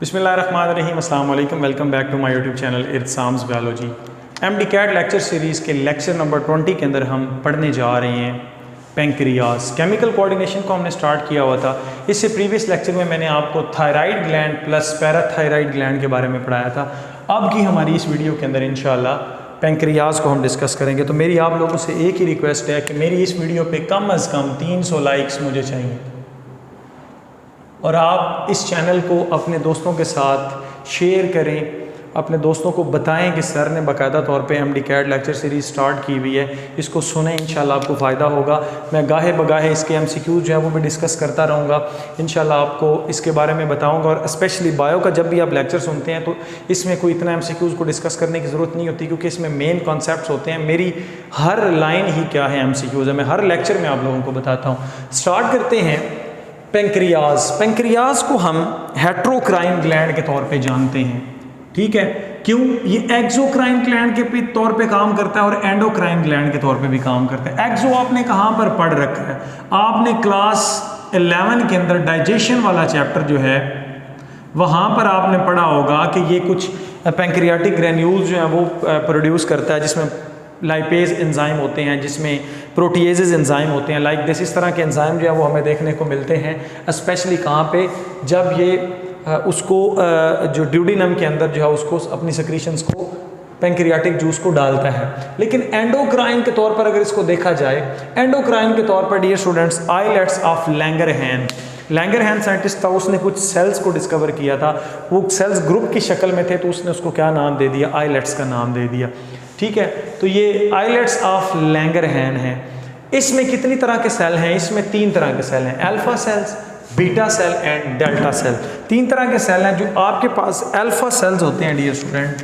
बिस्मिल्लाहिर्रहमानिर्रहीम, अस्सलाम वालेकुम। Welcome back to my YouTube channel Irsam's biology. MD CAT lecture series के लेक्चर नंबर 20 के अंदर हम पढ़ने जा रहे हैं पेंक्रियाज। केमिकल कोऑर्डिनेशन को हमने स्टार्ट किया हुआ था। इससे प्रीवियस लेक्चर में मैंने आपको thyroid gland plus parathyroid gland के बारे में पढ़ाया था। अब की हमारी इस वीडियो के अंदर इंशाल्लाह पेंक्रियाज को हम डिस्कस करेंगे। तो मेरी आप लोगों से एक ही रिक्वेस्ट है कि मेरी इस वीडियो पे कम अज़ कम 300 लाइक्स मुझे चाहिए और आप इस चैनल को अपने दोस्तों के साथ शेयर करें, अपने दोस्तों को बताएं कि सर ने बाकायदा तौर पे MD CAT lecture series start की हुई है, इसको सुने, इंशाल्लाह आपको फ़ायदा होगा। मैं गाहे बगाहे इसके एमसीक्यूज़ जो है वो भी डिस्कस करता रहूँगा, इंशाल्लाह आपको इसके बारे में बताऊँगा। और स्पेशली बायो का जब भी आप लेक्चर सुनते हैं तो इसमें कोई इतना एमसीक्यूज़ को डिस्कस करने की ज़रूरत नहीं होती, क्योंकि इसमें मेन कॉन्सेप्ट्स होते हैं। मेरी हर लाइन ही क्या है एमसीक्यूज़ है, मैं हर लेक्चर में आप लोगों को बताता हूँ। स्टार्ट करते हैं पेंक्रियाज। पेंक्रियाज को हम हेट्रोक्राइन ग्लैंड के तौर पे जानते हैं, ठीक है। क्यों? ये एक्सोक्राइन ग्लैंड के तौर पे काम करता है और एंडोक्राइन ग्लैंड के तौर पे भी काम करता है। एक्सो आपने कहाँ पर पढ़ रखा है? आपने क्लास 11 के अंदर डाइजेशन वाला चैप्टर जो है वहाँ पर आपने पढ़ा होगा कि ये कुछ पेंक्रियाटिक ग्रेन्यूल्स जो हैं वो प्रोड्यूस करता है, जिसमें लाइपेज एंजाइम होते हैं, जिसमें प्रोटीएजेज एंजाइम होते हैं। लाइक दिस, इस तरह के एंजाइम जो है वो हमें देखने को मिलते हैं, स्पेशली कहाँ पे, जब ये उसको जो ड्यूडिनम के अंदर जो है उसको अपनी सेक्रीशंस को पेंक्रियाटिक जूस को डालता है। लेकिन एंडोक्राइन के तौर पर अगर इसको देखा जाए, एंडोक्राइन के तौर पर dear students, islets of Langerhans scientist था, उसने कुछ सेल्स को डिस्कवर किया था। वो सेल्स ग्रुप की शक्ल में थे, तो उसने उसको क्या नाम दे दिया? आइलेट्स का नाम दे दिया, ठीक है। तो ये आइलेट्स ऑफ लैंगरहैन है। इसमें कितनी तरह के सेल हैं? इसमें 3 तरह के सेल हैं, alpha cells, beta cell and delta cell. 3 तरह के सेल हैं। जो आपके पास अल्फा सेल्स होते हैं डियर स्टूडेंट,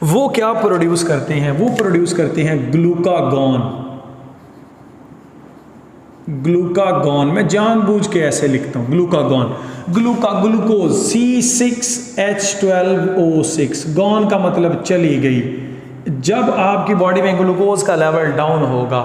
वो क्या प्रोड्यूस करते हैं? वो प्रोड्यूस करते हैं ग्लूकागॉन। ग्लूकागॉन मैं जानबूझ के ऐसे लिखता हूं, ग्लूकागॉन। ग्लूकोज C6H12O6, गॉन का मतलब चली गई। जब आपकी बॉडी में ग्लूकोज का लेवल डाउन होगा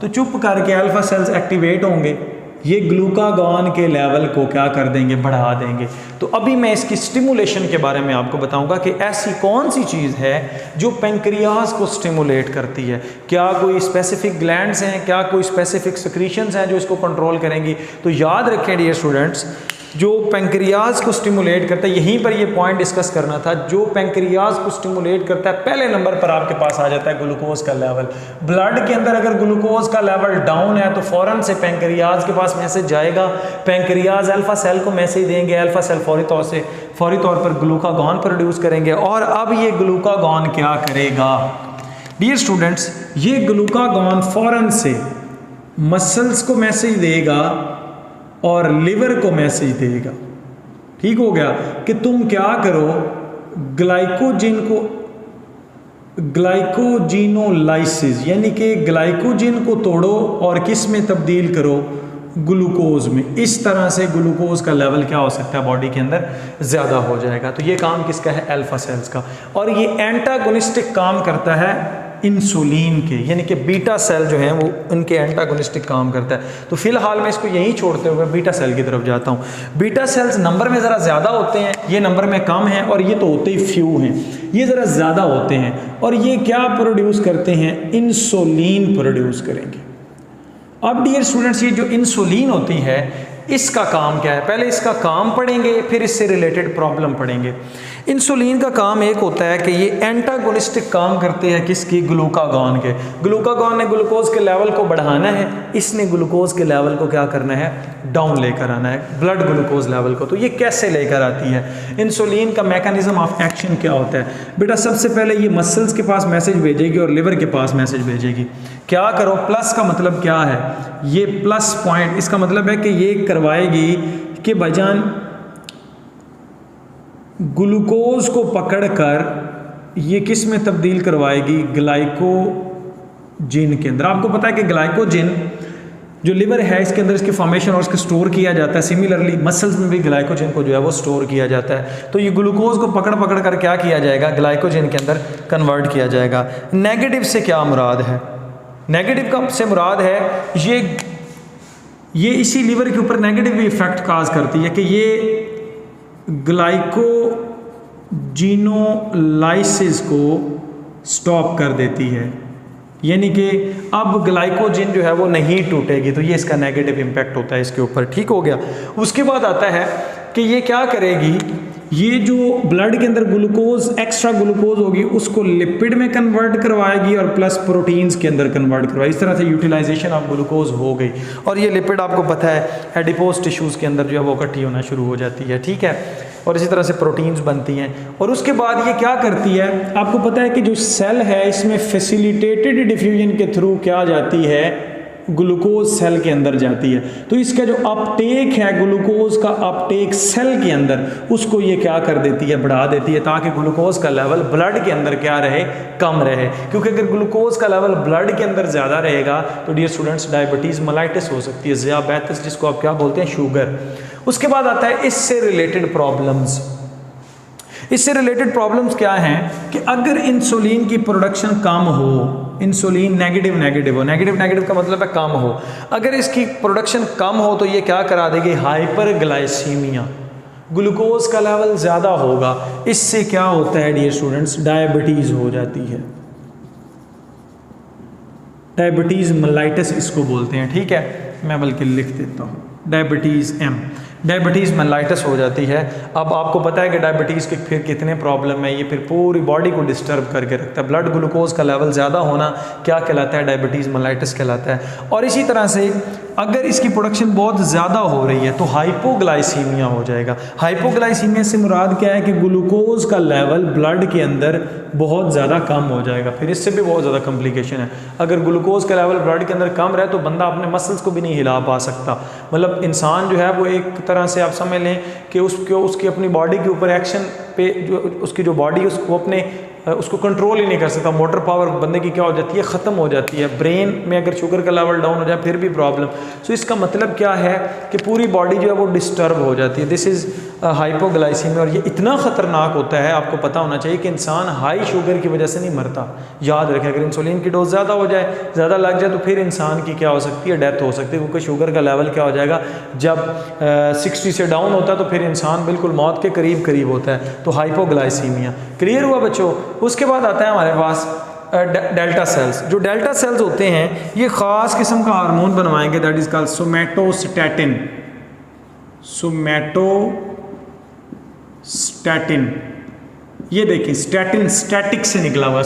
तो चुप करके अल्फा सेल्स एक्टिवेट होंगे, ये ग्लूकागॉन के लेवल को क्या कर देंगे? बढ़ा देंगे। तो अभी मैं इसकी स्टिमुलेशन के बारे में आपको बताऊंगा कि ऐसी कौन सी चीज़ है जो पेंक्रियाज को स्टिमुलेट करती है। क्या कोई स्पेसिफिक ग्लैंड्स हैं, क्या कोई स्पेसिफिक सेक्रीशंस हैं जो इसको कंट्रोल करेंगी? तो याद रखें डियर स्टूडेंट्स, जो पेंक्रियाज को स्टिमुलेट करता है, यहीं पर ये पॉइंट डिस्कस करना था, जो पेंक्रियाज को स्टिमुलेट करता है, पहले नंबर पर आपके पास आ जाता है ग्लूकोज का लेवल। ब्लड के अंदर अगर ग्लूकोज का लेवल डाउन है तो फौरन से पेंक्रियाज के पास मैसेज जाएगा, पेंक्रियाज अल्फा सेल को मैसेज देंगे, अल्फा सेल फौरी तौर पर ग्लूकागॉन प्रोड्यूस करेंगे। और अब ये ग्लूकागॉन क्या करेगा डियर स्टूडेंट्स? ये ग्लूकागॉन फौरन से मसल्स को मैसेज देगा और लिवर को मैसेज देगा, ठीक हो गया, कि तुम क्या करो, ग्लाइकोजिनोलाइसिस, यानी कि ग्लाइकोजिन को तोड़ो और किस में तब्दील करो? ग्लूकोज में। इस तरह से ग्लूकोज का लेवल क्या हो सकता है? बॉडी के अंदर ज़्यादा हो जाएगा। तो ये काम किसका है? अल्फा सेल्स का। और ये एंटागोनिस्टिक काम करता है इंसुलिन के, यानी कि बीटा सेल जो हैं वो उनके एंटागोनिस्टिक काम करता है। तो फिलहाल मैं इसको यहीं छोड़ते हुए बीटा सेल की तरफ जाता हूँ। बीटा सेल्स नंबर में ज़रा ज़्यादा होते हैं, ये नंबर में कम हैं, और ये तो होते ही फ्यू हैं, ये ज़रा ज़्यादा होते हैं। और ये क्या प्रोड्यूस करते हैं? इंसुलिन प्रोड्यूस करेंगे। अब डियर स्टूडेंट्स, ये जो इंसुलिन होती है, इसका काम क्या है? पहले इसका काम पढ़ेंगे, फिर इससे रिलेटेड प्रॉब्लम पढ़ेंगे। इंसुलिन का काम एक होता है कि ये एंटागोनिस्टिक काम करते हैं किसकी? ग्लूकागॉन के। ग्लूकागॉन ने ग्लूकोज के लेवल को बढ़ाना है, इसने ग्लूकोज के लेवल को क्या करना है? डाउन लेकर आना है, ब्लड ग्लूकोज लेवल को। तो ये कैसे लेकर आती है? इंसुलिन का मैकेनिज्म ऑफ एक्शन क्या होता है? बेटा सबसे पहले ये मसल्स के पास मैसेज भेजेगी और लिवर के पास मैसेज भेजेगी। क्या करो? प्लस का मतलब क्या है? ये प्लस पॉइंट, इसका मतलब है कि ये करवाएगी कि भाईजान ग्लूकोज को पकड़कर ये किस में तब्दील करवाएगी? ग्लाइकोजिन के अंदर। आपको पता है कि ग्लाइकोजिन जो लिवर है इसके अंदर इसकी फॉर्मेशन और इसको स्टोर किया जाता है। सिमिलरली मसल्स में भी ग्लाइकोजिन को जो है वो स्टोर किया जाता है। तो ये ग्लूकोज को पकड़ कर क्या किया जाएगा? ग्लाइकोजिन के अंदर कन्वर्ट किया जाएगा। नेगेटिव से क्या मुराद है? नेगेटिव का से मुराद है ये इसी लीवर के ऊपर नेगेटिव इफेक्ट काज करती है कि ये ग्लाइकोजिनोलाइसिस को स्टॉप कर देती है, यानी कि अब ग्लाइकोजिन जो है वो नहीं टूटेगी, तो ये इसका नेगेटिव इम्पैक्ट होता है इसके ऊपर। ठीक हो गया। उसके बाद आता है कि ये क्या करेगी, ये जो ब्लड के अंदर ग्लूकोज, एक्स्ट्रा ग्लूकोज होगी, उसको लिपिड में कन्वर्ट करवाएगी और प्लस प्रोटीन्स के अंदर कन्वर्ट करवाएगी। इस तरह से यूटिलाइजेशन ऑफ ग्लूकोज हो गई। और ये लिपिड आपको पता है एडिपोज टिश्यूज़ के अंदर जो है वो इकट्ठी होना शुरू हो जाती है। ठीक है। और इसी तरह से प्रोटीन्स बनती हैं। और उसके बाद ये क्या करती है, आपको पता है कि जो सेल है इसमें फैसिलिटेटेड डिफ्यूजन के थ्रू क्या जाती है, ग्लूकोज सेल के अंदर जाती है। तो इसका जो अपटेक है, ग्लूकोज का अपटेक सेल के अंदर, उसको ये क्या कर देती है, बढ़ा देती है, ताकि ग्लूकोज का लेवल ब्लड के अंदर क्या रहे, कम रहे। क्योंकि अगर ग्लूकोज का लेवल ब्लड के अंदर ज़्यादा रहेगा तो डियर स्टूडेंट्स डायबिटीज़ मेलाइटिस हो सकती है, ज़ियाबैतिस जिसको आप क्या बोलते हैं, शुगर। उसके बाद आता है इससे रिलेटेड प्रॉब्लम्स। इससे रिलेटेड प्रॉब्लम्स क्या हैं कि अगर इंसुलिन की प्रोडक्शन कम हो, इंसुलिन नेगेटिव हो, नेगेटिव का मतलब है कम हो, अगर इसकी प्रोडक्शन कम हो तो ये क्या करा देगी, हाइपरग्लाइसीमिया, ग्लूकोज का लेवल ज़्यादा होगा। इससे क्या होता है डियर स्टूडेंट्स, डायबिटीज़ हो जाती है, डायबिटीज़ मेलाइटिस इसको बोलते हैं। ठीक है, मैं बल्कि लिख देता हूँ, डायबिटीज़ एम, डायबिटीज़ मेलाइटिस हो जाती है। अब आपको पता है कि डायबिटीज़ के फिर कितने प्रॉब्लम है, ये फिर पूरी बॉडी को डिस्टर्ब करके रखता है। ब्लड ग्लूकोज का लेवल ज़्यादा होना क्या कहलाता है, डायबिटीज़ मेलाइटिस कहलाता है। और इसी तरह से अगर इसकी प्रोडक्शन बहुत ज़्यादा हो रही है तो हाइपोग्लाइसीमिया हो जाएगा। हाइपोग्लाइसीमिया से मुराद क्या है कि ग्लूकोज का लेवल ब्लड के अंदर बहुत ज़्यादा कम हो जाएगा। फिर इससे भी बहुत ज़्यादा कॉम्प्लिकेशन है। अगर ग्लूकोज का लेवल ब्लड के अंदर कम रहे तो बंदा अपने मसल्स को भी नहीं हिला पा सकता। मतलब इंसान जो है वो एक तरह से आप समझ लें कि उसकी अपनी बॉडी के ऊपर एक्शन पे जो उसकी जो बॉडी उसको अपने उसको कंट्रोल ही नहीं कर सकता। मोटर पावर बंदे की क्या हो जाती है, ख़त्म हो जाती है। ब्रेन में अगर शुगर का लेवल डाउन हो जाए फिर भी प्रॉब्लम। सो इसका मतलब क्या है कि पूरी बॉडी जो है वो डिस्टर्ब हो जाती है। This is hypoglycaemia. और ये इतना ख़तरनाक होता है, आपको पता होना चाहिए कि इंसान हाई शुगर की वजह से नहीं मरता। याद रखें, अगर इंसुलिन की डोज ज़्यादा हो जाए, ज़्यादा लग जाए तो फिर इंसान की क्या हो सकती है, डेथ हो सकती है। क्योंकि शुगर का लेवल क्या हो जाएगा, जब 60 से डाउन होता है तो फिर इंसान बिल्कुल मौत के करीब होता है। तो हाइपोग्लाइसीमिया क्लियर हुआ बच्चों। उसके बाद आता है हमारे पास डेल्टा सेल्स। जो डेल्टा सेल्स होते हैं ये ख़ास किस्म का हार्मोन बनवाएंगे, that is called somatostatin. Somatostatin, ये देखिए स्टैटिन स्टैटिक से निकला हुआ,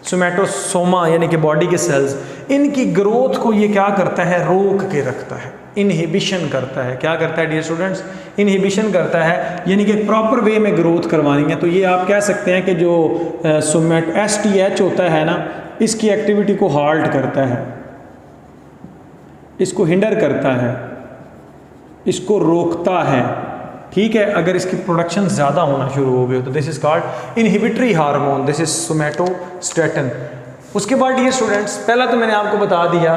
सोमैटोसोमा यानी कि बॉडी के सेल्स, इनकी ग्रोथ को ये क्या करता है, रोक के रखता है, इनहिबिशन करता है। क्या करता है डियर स्टूडेंट्स, इनहिबिशन करता है, यानी कि प्रॉपर वे में ग्रोथ करवानी है। तो ये आप कह सकते हैं कि जो STH होता है ना, इसकी एक्टिविटी को हाल्ट करता है, इसको हिंडर करता है, इसको रोकता है। ठीक है, अगर इसकी प्रोडक्शन ज़्यादा होना शुरू हो गई तो this is called inhibitory hormone, this is somatostatin. उसके बाद डियर स्टूडेंट्स, पहला तो मैंने आपको बता दिया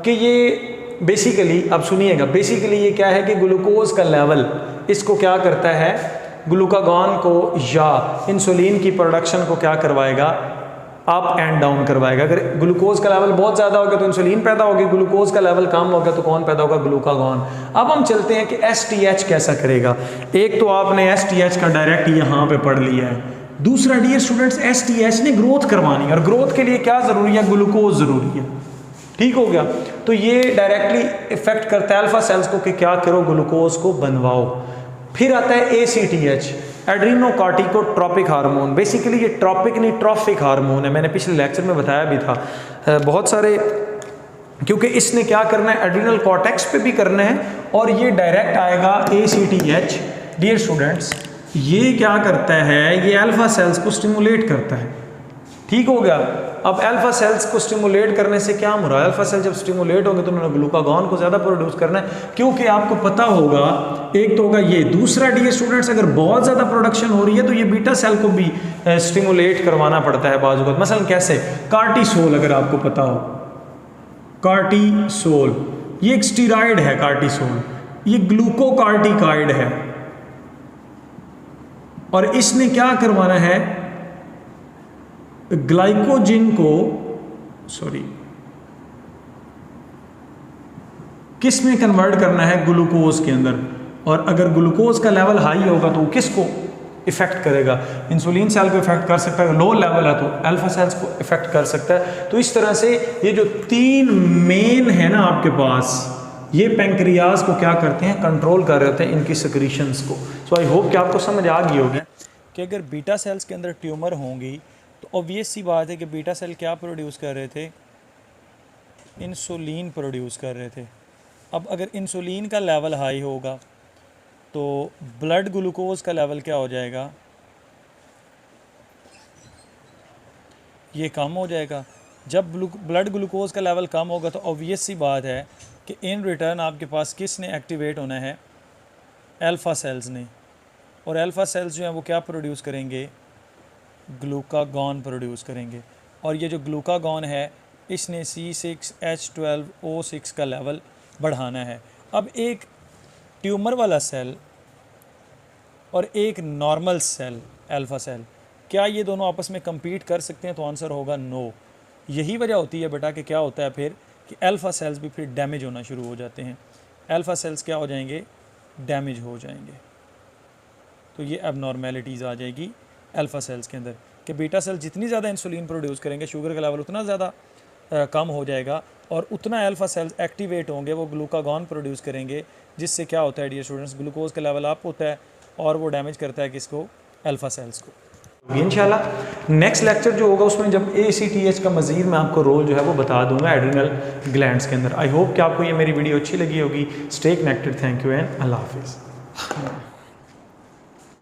कि ये बेसिकली, अब सुनिएगा, बेसिकली ये क्या है कि ग्लूकोज का लेवल इसको क्या करता है, ग्लूकागॉन को या इंसुलिन की प्रोडक्शन को क्या करवाएगा, अप एंड डाउन करवाएगा। अगर ग्लूकोज का लेवल बहुत ज़्यादा होगा तो इंसुलिन पैदा होगी, ग्लूकोज का लेवल कम होगा तो कौन पैदा होगा, ग्लूकागॉन। अब हम चलते हैं कि STH कैसा करेगा। एक तो आपने STH का डायरेक्ट यहाँ पे पढ़ लिया है। दूसरा डियर स्टूडेंट्स, STH ने ग्रोथ करवानी है और ग्रोथ के लिए क्या ज़रूरी है, ग्लूकोज ज़रूरी है। ठीक हो गया। तो ये डायरेक्टली इफेक्ट करता है अल्फा सेल्स को कि क्या करो, ग्लूकोज को बनवाओ। फिर आता है ACTH, एड्रीनोकार्टिकोट्रोपिक हार्मोन। बेसिकली ये ट्रॉपिक नहीं ट्रॉफिक हार्मोन है, मैंने पिछले लेक्चर में बताया भी था। बहुत सारे, क्योंकि इसने क्या करना है, एड्रीनल कॉर्टेक्स पे भी करना है और ये डायरेक्ट आएगा ACTH। डियर स्टूडेंट्स, ये क्या करता है, ये अल्फा सेल्स को स्टिमुलेट करता है। ठीक हो गया। अब अल्फा सेल्स को स्टिमुलेट करने से क्या मुराद, अल्फा सेल जब स्टिमुलेट होंगे तो उन्होंने ग्लूकागॉन को ज़्यादा प्रोड्यूस करना है। क्योंकि आपको पता होगा, एक तो होगा ये, दूसरा डियर स्टूडेंट्स अगर बहुत ज़्यादा प्रोडक्शन हो रही है तो ये बीटा सेल को भी स्टिमुलेट करवाना पड़ता है बाजू का। मसलन कैसे, कार्टिसोल अगर आपको पता हो, कार्टिसोल ये एक स्टीरॉयड है, कार्टिसोल ये ग्लूकोकार्टिकाइड है और इसने क्या करवाना है, ग्लाइकोजिन को, किस में कन्वर्ट करना है, ग्लूकोज के अंदर। और अगर ग्लूकोज का लेवल हाई होगा तो वो किसको इफेक्ट करेगा, इंसुलिन सेल को इफेक्ट कर सकता है, लो लेवल है तो अल्फा सेल्स को इफेक्ट कर सकता है। तो इस तरह से ये जो 3 मेन है ना आपके पास, ये पेंक्रियाज को क्या करते हैं, कंट्रोल कर रहे होते हैं इनकी सिक्रीशंस को। सो आई होप कि आपको समझ आ गई होगी कि अगर बीटा सेल्स के अंदर ट्यूमर होंगी तो ऑब्वियस सी बात है कि बीटा सेल क्या प्रोड्यूस कर रहे थे, इंसुलिन प्रोड्यूस कर रहे थे। अब अगर इंसुलिन का लेवल हाई होगा तो ब्लड ग्लूकोज का लेवल क्या हो जाएगा, ये कम हो जाएगा। जब ब्लड ग्लूकोज का लेवल कम होगा तो ऑब्वियस सी बात है कि इन रिटर्न आपके पास किसने एक्टिवेट होना है, अल्फ़ा सेल्स ने। और अल्फ़ा सेल्स जो हैं वो क्या प्रोड्यूस करेंगे, ग्लूकागॉन प्रोड्यूस करेंगे। और ये जो ग्लूकागॉन है इसने C6H12O6 का लेवल बढ़ाना है। अब एक ट्यूमर वाला सेल और एक नॉर्मल सेल अल्फ़ा सेल, क्या ये दोनों आपस में compete कर सकते हैं, तो आंसर होगा नो। यही वजह होती है बेटा कि क्या होता है फिर कि अल्फ़ा सेल्स भी फिर डैमेज होना शुरू हो जाते हैं। अल्फ़ा सेल्स क्या हो जाएंगे, डैमेज हो जाएंगे। तो ये एबनॉर्मेलिटीज़ आ जाएगी अल्फ़ा सेल्स के अंदर कि बीटा सेल जितनी ज़्यादा इंसुलिन प्रोड्यूस करेंगे शुगर का लेवल उतना ज़्यादा कम हो जाएगा और उतना अल्फ़ा सेल्स एक्टिवेट होंगे, वो ग्लूकागॉन प्रोड्यूस करेंगे, जिससे क्या होता है डियर स्टूडेंट्स, ग्लूकोज का लेवल अप होता है और वो डैमेज करता है किसको, अल्फ़ा सेल्स को। इंशाल्लाह नेक्स्ट लेक्चर जो होगा उसमें जब ACTH का मज़ीद मैं आपको रोल जो है वो बता दूंगा एड्रिनल ग्लैंड्स के अंदर। आई होप कि आपको ये मेरी वीडियो अच्छी लगी होगी। Stay connected, thank you and अल्लाह हाफिज़।